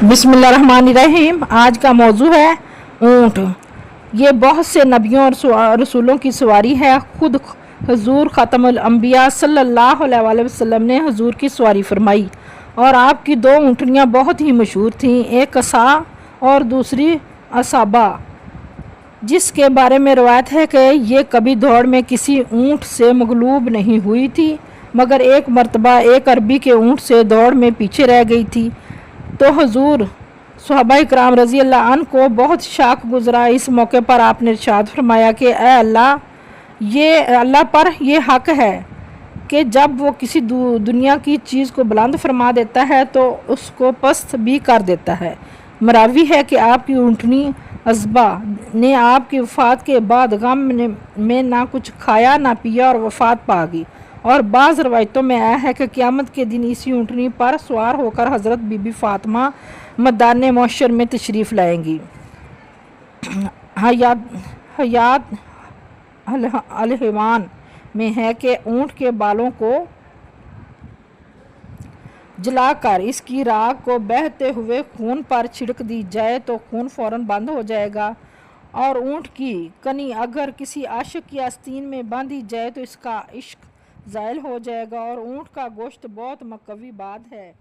बिस्मिल्लाहिर्रहमानिर्रहीम। आज का मौजू है ऊँट। ये बहुत से नबियों और रसूलों की सवारी है। खुद हुजूर ख़ातमुल अंबिया सल्लल्लाहु अलैहि वसल्लम ने हुजूर की सवारी फरमाई और आपकी दो ऊँटनियाँ बहुत ही मशहूर थीं, एक असा और दूसरी असाबा, जिसके बारे में रवायत है कि ये कभी दौड़ में किसी ऊँट से मगलूब नहीं हुई थी, मगर एक मरतबा एक अरबी के ऊँट से दौड़ में पीछे रह गई थी। तो हुजूर सहाबाए किराम रज़ी अल्लाह अन्हु को बहुत शाक गुजरा। इस मौके पर आपने इरशाद फरमाया कि ए अल्लाह, ये अल्लाह पर यह हक़ है कि जब वो किसी दुनिया की चीज़ को बुलंद फरमा देता है तो उसको पस्त भी कर देता है। मरावी है कि आपकी ऊँटनी अज़बा ने आपकी वफ़ात के बाद गम में ना कुछ खाया ना पिया और वफ़ात पा गई। और बाज़ रवायतों में आया है कि क़यामत के दिन इसी ऊँटनी पर सवार होकर हज़रत बीबी फ़ातिमा मैदान महशर में तशरीफ़ लाएंगी। हयात अल-हिवान में है कि ऊँट के बालों को जलाकर इसकी राख को बहते हुए खून पर छिड़क दी जाए तो खून फ़ौरन बंद हो जाएगा, और ऊँट की कनी अगर किसी आशिक की आस्तीन में बांधी जाए तो इसका इश्क ज़ायल हो जाएगा। और ऊँट का गोश्त बहुत मकवी बात है।